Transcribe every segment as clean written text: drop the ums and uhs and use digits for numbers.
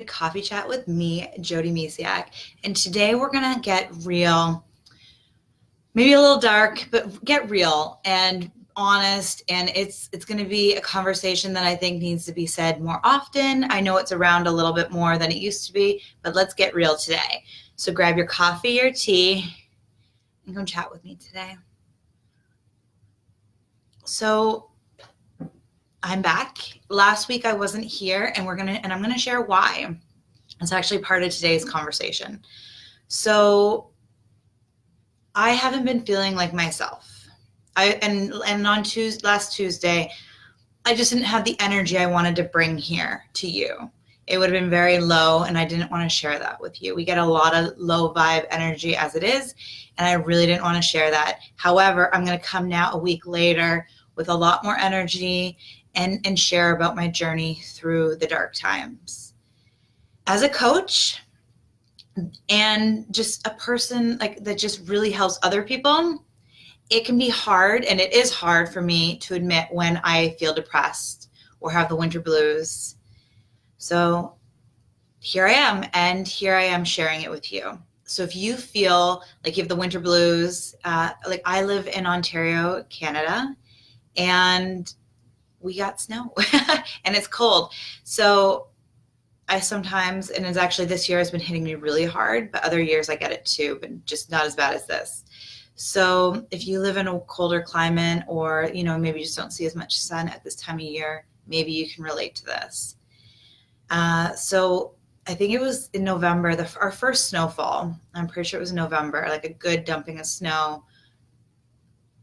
Coffee Chat with me, Jody Misiak. And today we're going to get real, maybe a little dark, but get real and honest. And it's going to be a conversation that I think needs to be said more often. I know it's around a little bit more than it used to be, but let's get real today. So grab your coffee or tea and come chat with me today. So I'm back. Last week I wasn't here, and I'm gonna share why. It's actually part of today's conversation. So I haven't been feeling like myself. And on last Tuesday, I just didn't have the energy I wanted to bring here to you. It would have been very low, and I didn't want to share that with you. We get a lot of low vibe energy as it is, and I really didn't want to share that. However, I'm going to come now a week later with a lot more energy and share about my journey through the dark times. As a coach and just a person like that just really helps other people, it can be hard, and it is hard for me to admit when I feel depressed or have the winter blues. So here I am, and here I am sharing it with you. So if you feel like you have the winter blues, like I live in Ontario, Canada, and we got snow and it's cold. So I sometimes, and it's actually this year has been hitting me really hard, but other years I get it too, but just not as bad as this. So if you live in a colder climate, or, maybe you just don't see as much sun at this time of year, maybe you can relate to this. So I think it was in November, our first snowfall. I'm pretty sure it was November, like a good dumping of snow.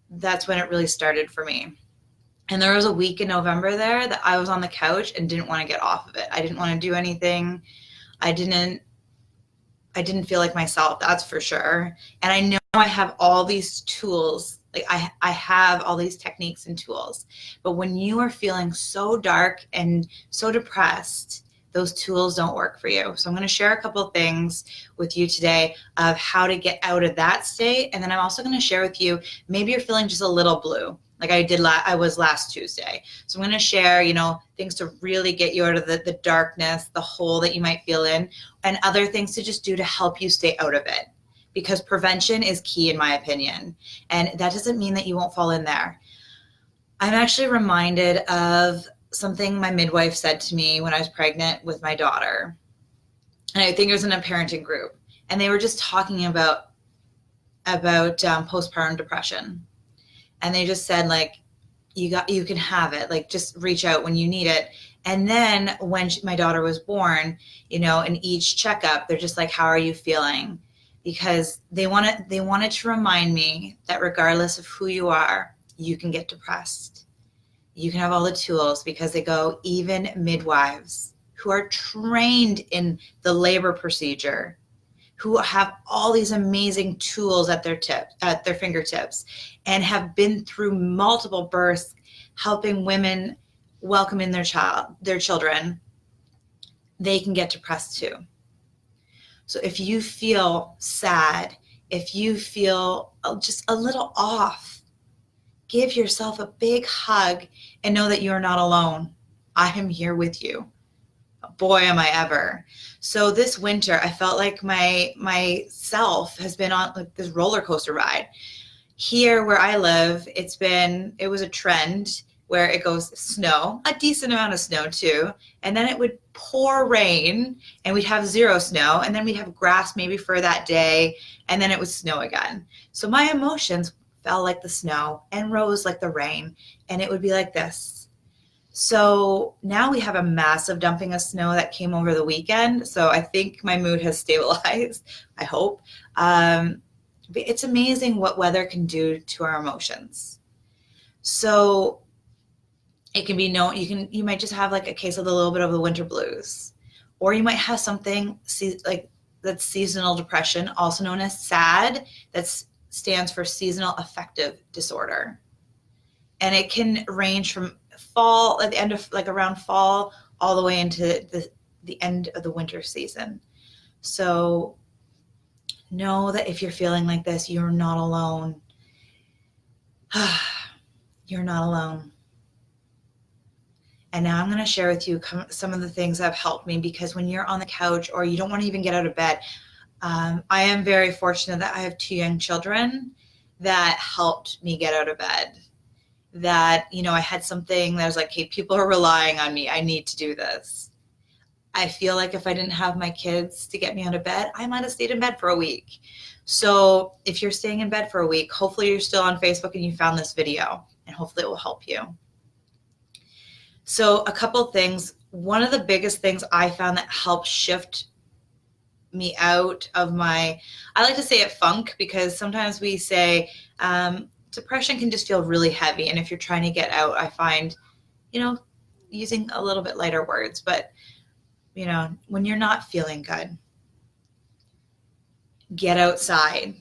That's when it really started for me. And there was a week in November there that I was on the couch and didn't want to get off of it. I didn't want to do anything. I didn't feel like myself, that's for sure. And I know I have all these tools, like I have all these techniques and tools. But when you are feeling so dark and so depressed, those tools don't work for you. So I'm going to share a couple of things with you today of how to get out of that state. And then I'm also going to share with you, maybe you're feeling just a little blue, like I was last Tuesday. So I'm going to share, things to really get you out of the darkness, the hole that you might feel in, and other things to just do to help you stay out of it. Because prevention is key, in my opinion. And that doesn't mean that you won't fall in there. I'm actually reminded of something my midwife said to me when I was pregnant with my daughter. And I think it was in a parenting group. And they were just talking about postpartum depression. And they just said, like, you can have it, like, just reach out when you need it. And then when my daughter was born, in each checkup, they're just like, how are you feeling? Because they wanted to remind me that regardless of who you are, you can get depressed. You can have all the tools, because they go, even midwives who are trained in the labor procedure, who have all these amazing tools at their fingertips, and have been through multiple births, helping women welcome in their children, they can get depressed too. So if you feel sad, if you feel just a little off, give yourself a big hug and know that you're not alone. I am here with you. Boy, am I ever. So this winter, I felt like my self has been on like this roller coaster ride. Here where I live, it was a trend where it goes snow, a decent amount of snow too, and then it would pour rain and we'd have zero snow, and then we'd have grass maybe for that day, and then it would snow again. So my emotions fell like the snow and rose like the rain, and it would be like this. So now we have a massive dumping of snow that came over the weekend. So I think my mood has stabilized, I hope. It's amazing what weather can do to our emotions. So it can be you might just have like a case of a little bit of the winter blues, or you might have something like that's seasonal depression, also known as SAD. That stands for seasonal affective disorder. And it can range from fall, at the end of like around fall, all the way into the end of the winter season. So know that if you're feeling like this, you're not alone. You're not alone. And now I'm going to share with you some of the things that have helped me, because when you're on the couch or you don't want to even get out of bed, I am very fortunate that I have 2 young children that helped me get out of bed. That, I had something that was like, hey, people are relying on me. I need to do this. I feel like if I didn't have my kids to get me out of bed, I might have stayed in bed for a week. So if you're staying in bed for a week, hopefully you're still on Facebook and you found this video, and hopefully it will help you. So a couple things. One of the biggest things I found that helped shift me out of I like to say it funk, because sometimes we say depression can just feel really heavy. And if you're trying to get out, I find, using a little bit lighter words, but when you're not feeling good, get outside.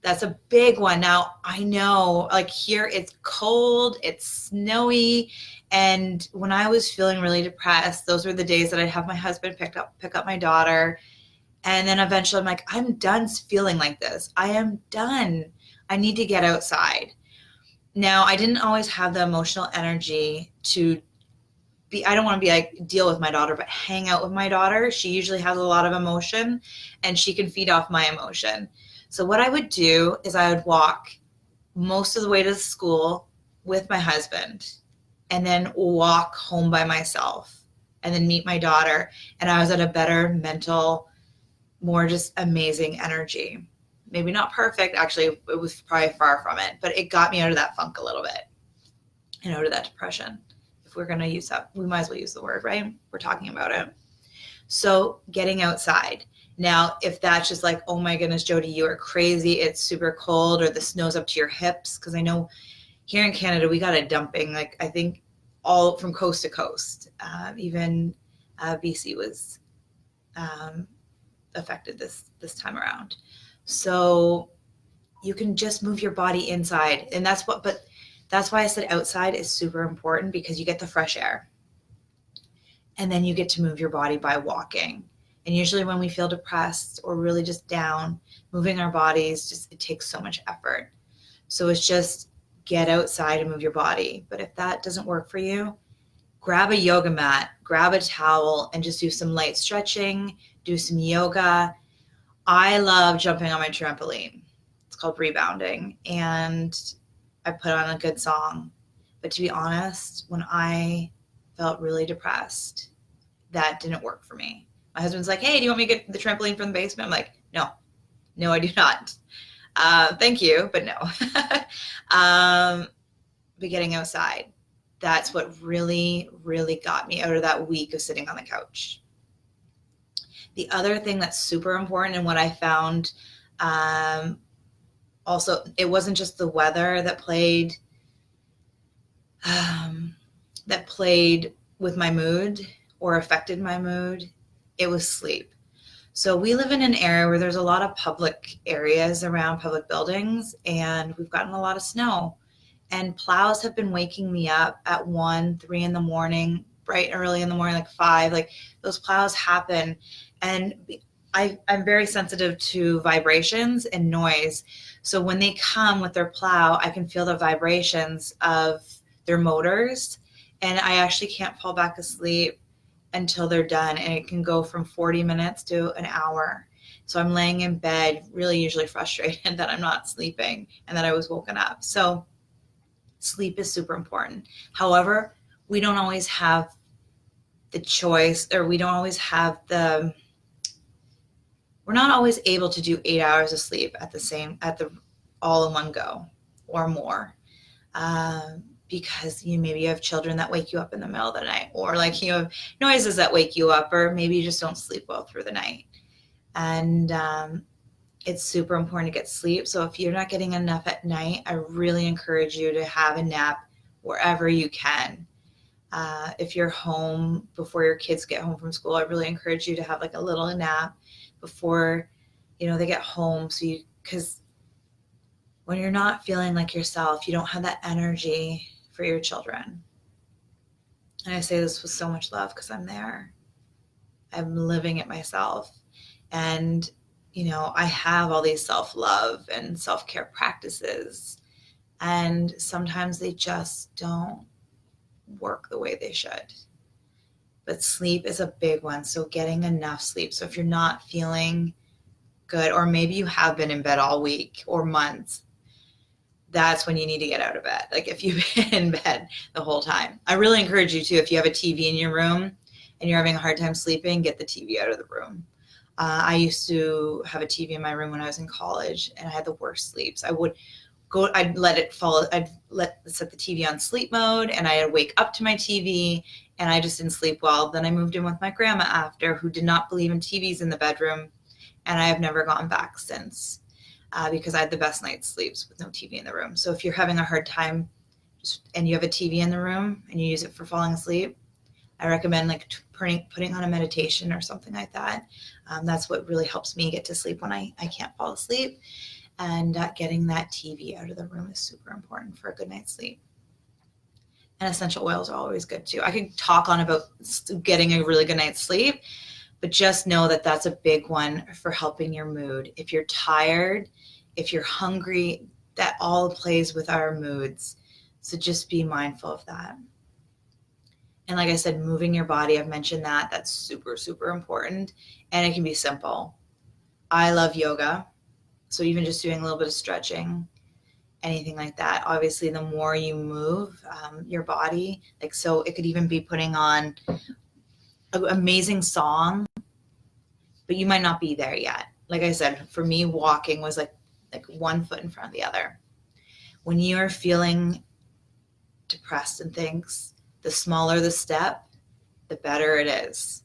That's a big one. Now, I know, like, here it's cold, it's snowy, and when I was feeling really depressed, those were the days that I'd have my husband pick up my daughter, and then eventually I'm like, I'm done feeling like this. I am done. I need to get outside. Now, I didn't always have the emotional energy to I don't want to be like deal with my daughter, but hang out with my daughter. She usually has a lot of emotion and she can feed off my emotion. So what I would do is I would walk most of the way to school with my husband, and then walk home by myself, and then meet my daughter. And I was at a better mental, more just amazing energy. Maybe not perfect. Actually, it was probably far from it, but it got me out of that funk a little bit and out of that depression. If we're going to use that, we might as well use the word, right? We're talking about it. So getting outside. Now, if that's just like, oh my goodness, Jody, you are crazy, it's super cold, or the snow's up to your hips, because I know here in Canada, we got a dumping, like I think all from coast to coast. Even BC was affected this time around. So you can just move your body inside. And that's why I said outside is super important, because you get the fresh air. And then you get to move your body by walking. And usually when we feel depressed or really just down, moving our bodies, it takes so much effort. So it's just get outside and move your body. But if that doesn't work for you, grab a yoga mat, grab a towel, and just do some light stretching, do some yoga. I love jumping on my trampoline. It's called rebounding. And I put on a good song. But to be honest, when I felt really depressed, that didn't work for me. My husband's like, hey, do you want me to get the trampoline from the basement? I'm like, no, I do not. Thank you, but no. But getting outside, that's what really, really got me out of that week of sitting on the couch. The other thing that's super important, and what I found, also, it wasn't just the weather that played with my mood or affected my mood. It was sleep. So we live in an area where there's a lot of public areas around public buildings, and we've gotten a lot of snow. And plows have been waking me up at 1, 3 in the morning, bright and early in the morning, like 5. Like, those plows happen. And I'm very sensitive to vibrations and noise. So when they come with their plow, I can feel the vibrations of their motors, and I actually can't fall back asleep until they're done. And it can go from 40 minutes to an hour. So I'm laying in bed, really usually frustrated that I'm not sleeping and that I was woken up. So sleep is super important. However, we don't always have the choice, or we don't always have we're not always able to do 8 hours of sleep all in one go or more. Because maybe you have children that wake you up in the middle of the night, or like you have noises that wake you up, or maybe you just don't sleep well through the night. And it's super important to get sleep. So if you're not getting enough at night, I really encourage you to have a nap wherever you can. If you're home before your kids get home from school, I really encourage you to have like a little nap before they get home. Because when you're not feeling like yourself, you don't have that energy for your children. And I say this with so much love, because I'm there. I'm living it myself. And I have all these self-love and self-care practices, and sometimes they just don't work the way they should. But sleep is a big one. So getting enough sleep. So if you're not feeling good, or maybe you have been in bed all week or months, that's when you need to get out of bed. Like if you've been in bed the whole time. I really encourage you to, if you have a TV in your room and you're having a hard time sleeping, get the TV out of the room. I used to have a TV in my room when I was in college, and I had the worst sleeps. I'd let it fall. Set the TV on sleep mode, and I'd wake up to my TV, and I just didn't sleep well. Then I moved in with my grandma after, who did not believe in TVs in the bedroom, and I have never gone back since because I had the best night's sleeps with no TV in the room. So if you're having a hard time and you have a TV in the room and you use it for falling asleep, I recommend like putting on a meditation or something like that. That's what really helps me get to sleep when I can't fall asleep. And getting that TV out of the room is super important for a good night's sleep. And essential oils are always good too. I could talk on about getting a really good night's sleep, but just know that that's a big one for helping your mood. If you're tired, if you're hungry, that all plays with our moods. So just be mindful of that. And like I said, moving your body, I've mentioned that. That's super, super important. And it can be simple. I love yoga. So even just doing a little bit of stretching, anything like that. Obviously, the more you move your body, like, so it could even be putting on an amazing song, but you might not be there yet. Like I said, for me, walking was like one foot in front of the other. When you're feeling depressed and things, the smaller the step, the better it is,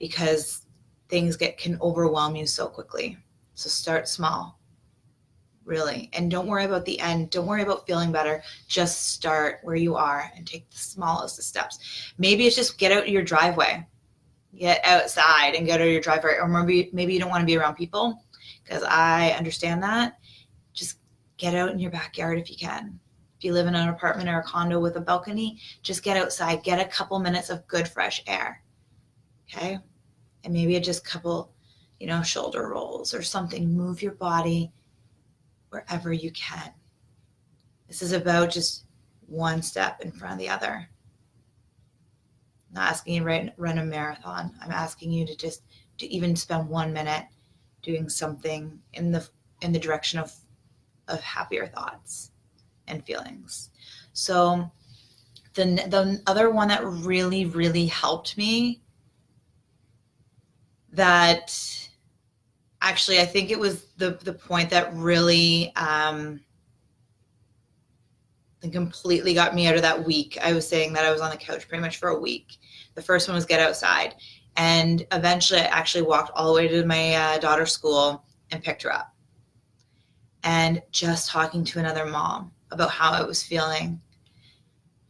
because things can overwhelm you so quickly. So start small, really. And don't worry about the end. Don't worry about feeling better. Just start where you are and take the smallest of steps. Maybe it's just get out your driveway. Get outside and go to your driveway. Or maybe you don't want to be around people, because I understand that. Just get out in your backyard if you can. If you live in an apartment or a condo with a balcony, just get outside. Get a couple minutes of good fresh air. Okay? And maybe just a couple, shoulder rolls or something. Move your body wherever you can. This is about just one step in front of the other. I'm not asking you to run a marathon. I'm asking you to even spend 1 minute doing something in the direction of happier thoughts and feelings. So the other one that really, really helped me, that actually I think it was the point that really completely got me out of that week. I was saying that I was on the couch pretty much for a week. The first one was get outside. And eventually I actually walked all the way to my daughter's school and picked her up. And just talking to another mom about how I was feeling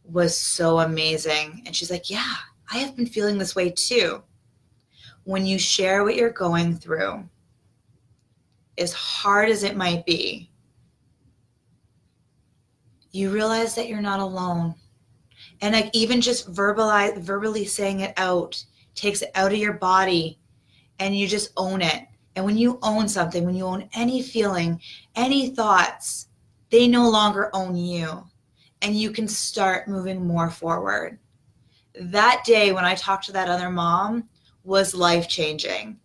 was so amazing. And she's like, yeah, I have been feeling this way too. When you share what you're going through, as hard as it might be, you realize that you're not alone. And like even just verbally saying it out takes it out of your body, and you just own it. And when you own something, when you own any feeling, any thoughts, they no longer own you, and you can start moving more forward. That day when I talked to that other mom was life-changing.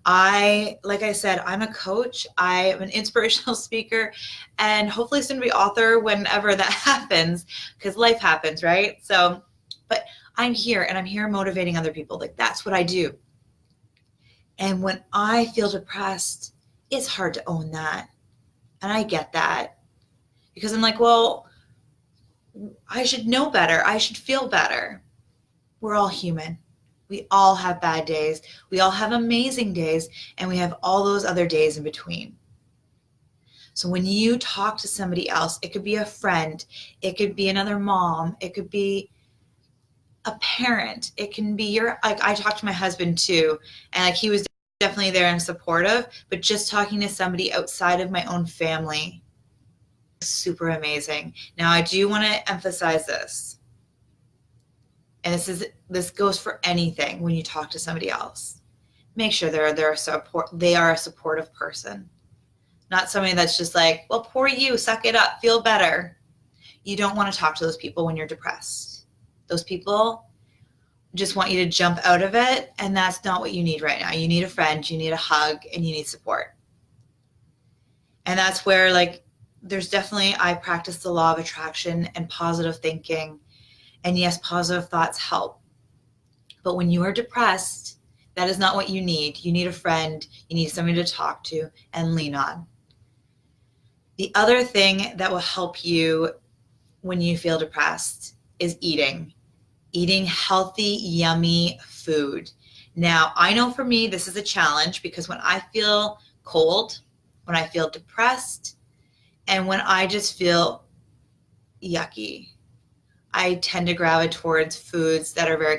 Like I said, I'm a coach. I am an inspirational speaker, and hopefully soon to be author whenever that happens, because life happens, right? So, but I'm here, and I'm here motivating other people. Like, that's what I do. And when I feel depressed, it's hard to own that. And I get that, because I'm like, well, I should know better. I should feel better. We're all human. We all have bad days. We all have amazing days, and we have all those other days in between. So when you talk to somebody else, it could be a friend, it could be another mom, it could be a parent, it can be I talked to my husband too, and he was definitely there and supportive, but just talking to somebody outside of my own family is super amazing. Now, I do want to emphasize this. And this goes for anything. When you talk to somebody else, make sure they are a supportive person, not somebody that's just like, well, poor you, suck it up, feel better. You don't want to talk to those people when you're depressed. Those people just want you to jump out of it, and that's not what you need right now. You need a friend, you need a hug, and you need support. And that's where, like, there's definitely, I practice the law of attraction and positive thinking. And yes, positive thoughts help. But when you are depressed, that is not what you need. You need a friend, you need somebody to talk to and lean on. The other thing that will help you when you feel depressed is eating healthy, yummy food. Now, I know for me, this is a challenge because when I feel cold, when I feel depressed, and when I just feel yucky, I tend to gravitate towards foods that are very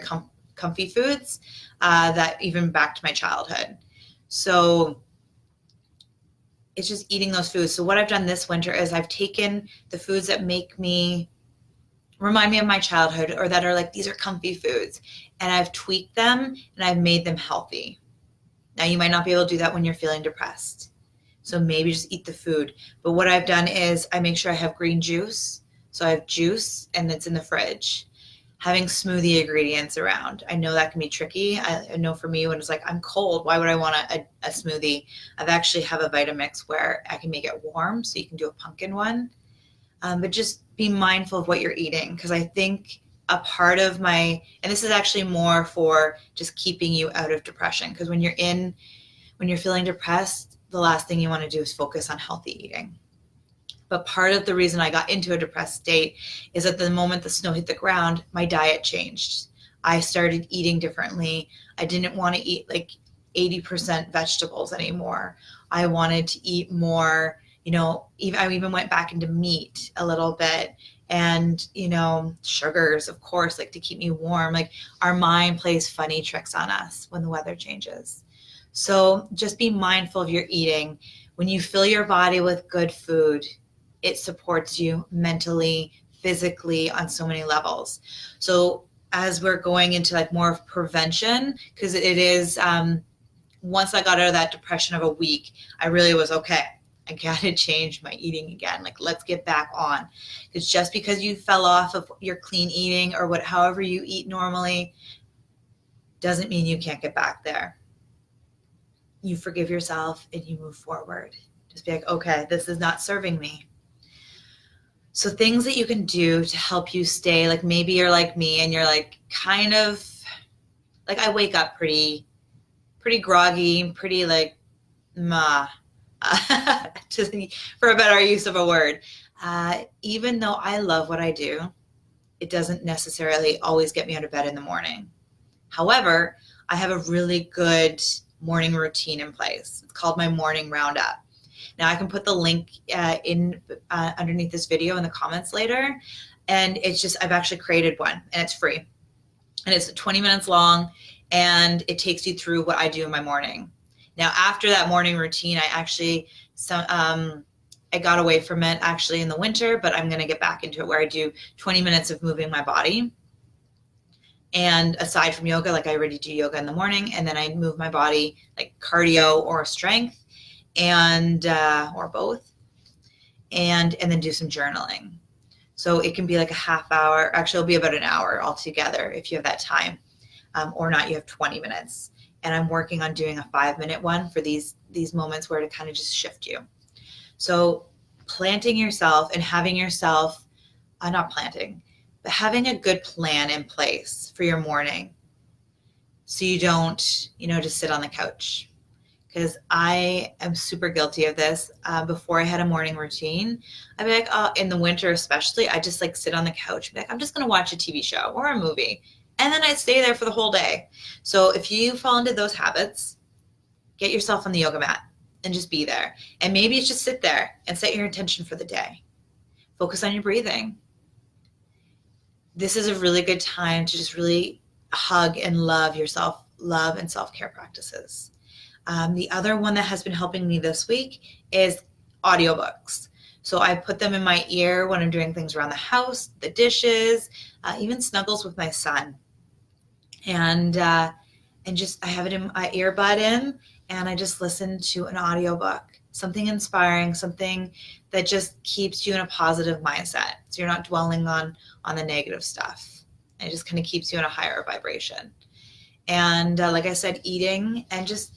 comfy foods that even back to my childhood. So it's just eating those foods. So what I've done this winter is I've taken the foods that remind me of my childhood, or that are like, these are comfy foods, and I've tweaked them and I've made them healthy. Now, you might not be able to do that when you're feeling depressed. So maybe just eat the food. But what I've done is I make sure I have green juice. So I have juice and it's in the fridge. Having smoothie ingredients around. I know that can be tricky. I know for me, when it's like, I'm cold, why would I want a smoothie? I've actually have a Vitamix where I can make it warm, so you can do a pumpkin one. But just be mindful of what you're eating, because I think a part of and this is actually more for just keeping you out of depression, because when you're feeling depressed, the last thing you want to do is focus on healthy eating. But part of the reason I got into a depressed state is that the moment the snow hit the ground, my diet changed. I started eating differently. I didn't want to eat like 80% vegetables anymore. I wanted to eat more, I even went back into meat a little bit, and, sugars, of course, like to keep me warm. Like, our mind plays funny tricks on us when the weather changes. So just be mindful of your eating. When you fill your body with good food, it supports you mentally, physically, on so many levels. So as we're going into like more of prevention, because it is, once I got out of that depression of a week, I really was, okay, I got to change my eating again. Like, let's get back on. Because just because you fell off of your clean eating or however you eat normally, doesn't mean you can't get back there. You forgive yourself and you move forward. Just be like, okay, this is not serving me. So things that you can do to help you stay, like, maybe you're like me and you're like, kind of like, I wake up pretty groggy, pretty like, for a better use of a word. Even though I love what I do, it doesn't necessarily always get me out of bed in the morning. However, I have a really good morning routine in place. It's called my morning roundup. Now, I can put the link underneath this video in the comments later. And it's just, I've actually created one, and it's free. And it's 20 minutes long, and it takes you through what I do in my morning. Now, after that morning routine, I got away from it actually in the winter, but I'm going to get back into it, where I do 20 minutes of moving my body. And aside from yoga, like, I already do yoga in the morning, and then I move my body like cardio or strength, and or both, and then do some journaling. So it can be like a half hour. Actually, it'll be about an hour altogether if you have that time, or not. You have 20 minutes. And I'm working on doing a 5-minute one for these moments where to kind of just shift you. So planting yourself and having yourself, not planting, but having a good plan in place for your morning, so you don't, just sit on the couch. Because I am super guilty of this. Before I had a morning routine, I'd be like, in the winter especially, I just like sit on the couch and be like, I'm just going to watch a TV show or a movie. And then I'd stay there for the whole day. So if you fall into those habits, get yourself on the yoga mat and just be there. And maybe it's just sit there and set your intention for the day. Focus on your breathing. This is a really good time to just really hug and love yourself, love and self-care practices. The other one that has been helping me this week is audiobooks. So I put them in my ear when I'm doing things around the house, the dishes, even snuggles with my son. And just, I have it in my earbud in, and I just listen to an audiobook, something inspiring, something that just keeps you in a positive mindset. So you're not dwelling on the negative stuff. It just kind of keeps you in a higher vibration. And like I said, eating, and just,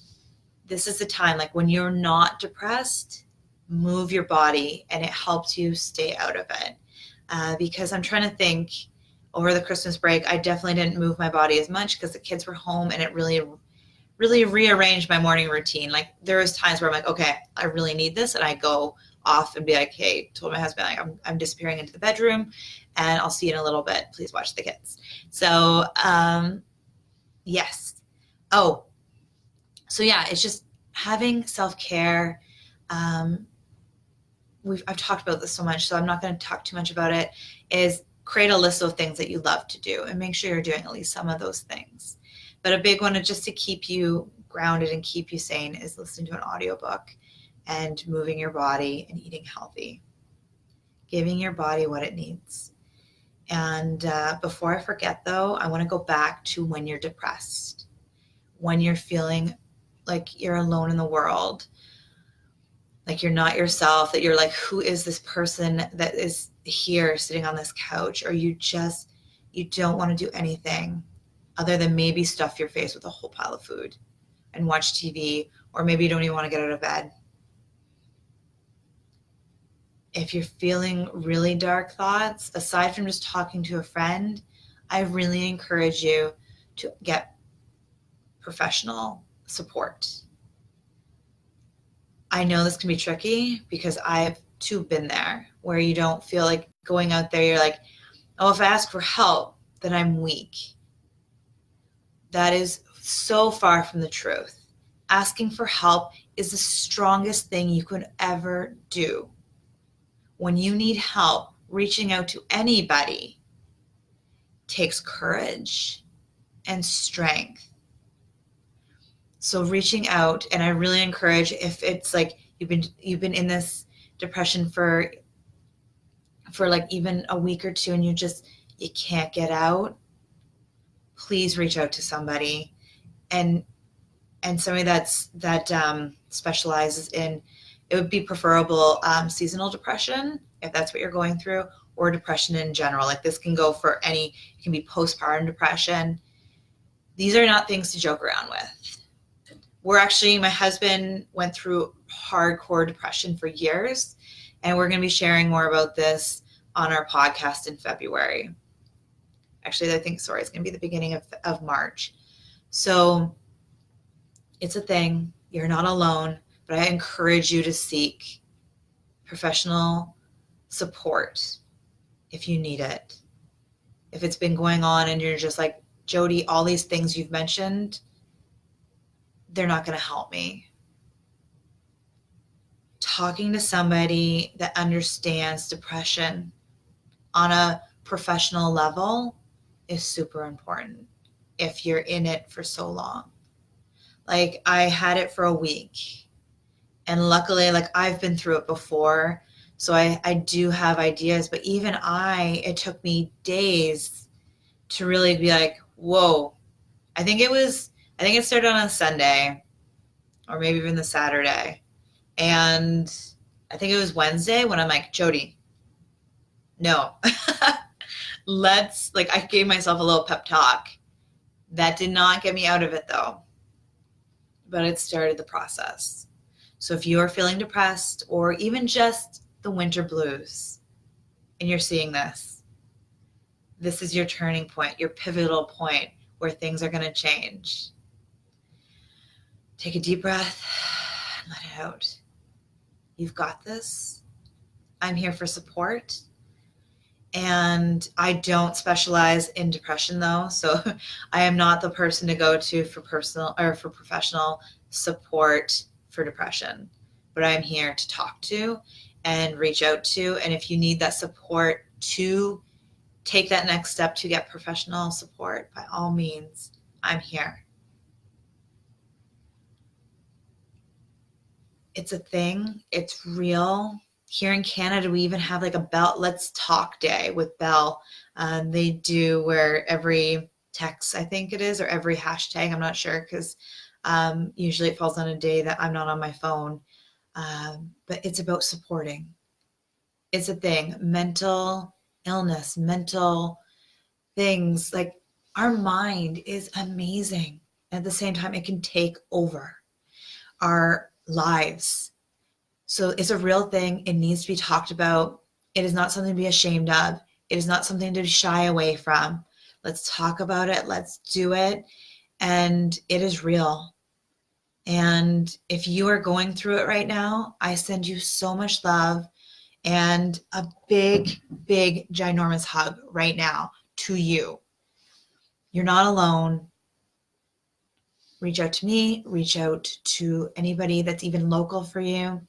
this is the time, like when you're not depressed, move your body, and it helps you stay out of it. Because I'm trying to think, over the Christmas break, I definitely didn't move my body as much because the kids were home, and it really rearranged my morning routine. Like there was times where I'm like, okay, I really need this. And I go off and be like, hey, told my husband, like, I'm disappearing into the bedroom and I'll see you in a little bit. Please watch the kids. So, yes. Oh, so yeah, it's just having self-care. I've talked about this so much, so I'm not going to talk too much about it, is create a list of things that you love to do and make sure you're doing at least some of those things. But a big one, just to keep you grounded and keep you sane, is listening to an audiobook and moving your body and eating healthy, giving your body what it needs. And before I forget though, I want to go back to when you're depressed, when you're feeling like you're alone in the world, like you're not yourself, that you're like, who is this person that is here sitting on this couch? Or you don't want to do anything other than maybe stuff your face with a whole pile of food and watch TV, or maybe you don't even want to get out of bed. If you're feeling really dark thoughts, aside from just talking to a friend, I really encourage you to get professional support. I know this can be tricky because I've too been there, where you don't feel like going out there. You're like, oh, if I ask for help, then I'm weak. That is so far from the truth. Asking for help is the strongest thing you could ever do. When you need help, reaching out to anybody takes courage and strength. So reaching out, and I really encourage, if it's like you've been in this depression for like even a week or two and you can't get out, please reach out to somebody, and somebody that specializes in, it would be preferable, seasonal depression, if that's what you're going through, or depression in general. Like this can go for it can be postpartum depression. These are not things to joke around with. My husband went through hardcore depression for years, and we're going to be sharing more about this on our podcast in February. Actually, it's going to be the beginning of March. So it's a thing. You're not alone, but I encourage you to seek professional support if you need it. If it's been going on and you're just like, Jody, all these things you've mentioned, they're not going to help me. Talking to somebody that understands depression on a professional level is super important if you're in it for so long. Like I had it for a week, and luckily, like I've been through it before, so I do have ideas, but even it took me days to really be like, whoa. I think it started on a Sunday, or maybe even the Saturday. And I think it was Wednesday when I'm like, Jody, no, I gave myself a little pep talk. That did not get me out of it though, but it started the process. So if you are feeling depressed, or even just the winter blues, and you're seeing this is your turning point, your pivotal point where things are going to change. Take a deep breath and let it out. You've got this. I'm here for support. And I don't specialize in depression though, so I am not the person to go to for professional support for depression. But I'm here to talk to and reach out to, and if you need that support to take that next step to get professional support, by all means, I'm here. It's a thing. It's real. Here in Canada, we even have like a Let's Talk Day with Bell. They do where every text, I think it is, or every hashtag, I'm not sure, because usually it falls on a day that I'm not on my phone. But it's about supporting. It's a thing. Mental illness, mental things. Like, our mind is amazing. At the same time, it can take over our lives. So it's a real thing. It needs to be talked about. It is not something to be ashamed of. It is not something to shy away from. Let's talk about it. Let's do it. And it is real. And if you are going through it right now, I send you so much love and a big, big, ginormous hug right now to you. You're not alone. Reach out to me, reach out to anybody that's even local for you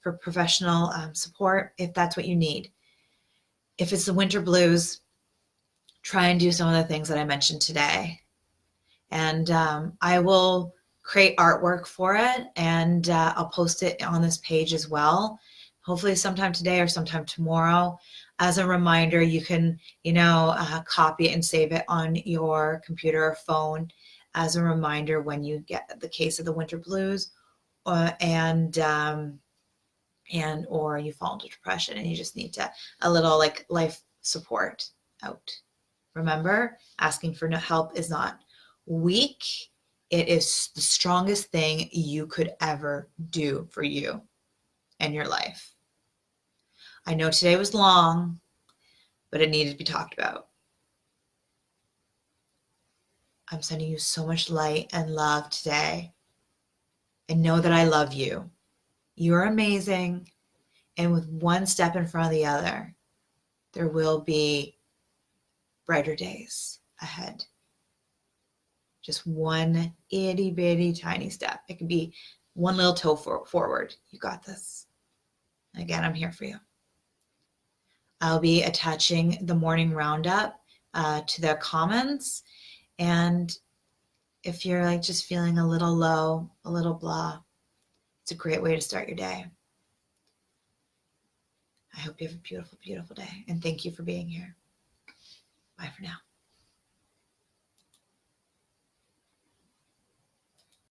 for professional support if that's what you need. If it's the winter blues, try and do some of the things that I mentioned today. And I will create artwork for it, and I'll post it on this page as well. Hopefully sometime today or sometime tomorrow. As a reminder, you can, copy it and save it on your computer or phone as a reminder when you get the case of the winter blues, and or you fall into depression and you just need a little like life support out. Remember, asking for help is not weak. It is the strongest thing you could ever do for you and your life. I know today was long, but it needed to be talked about. I'm sending you so much light and love today. And know that I love you. You're amazing. And with one step in front of the other, there will be brighter days ahead. Just one itty bitty tiny step. It could be one little toe forward. You got this. Again, I'm here for you. I'll be attaching the morning roundup to their comments. And if you're like just feeling a little low, a little blah, it's a great way to start your day. I hope you have a beautiful, beautiful day. And thank you for being here. Bye for now.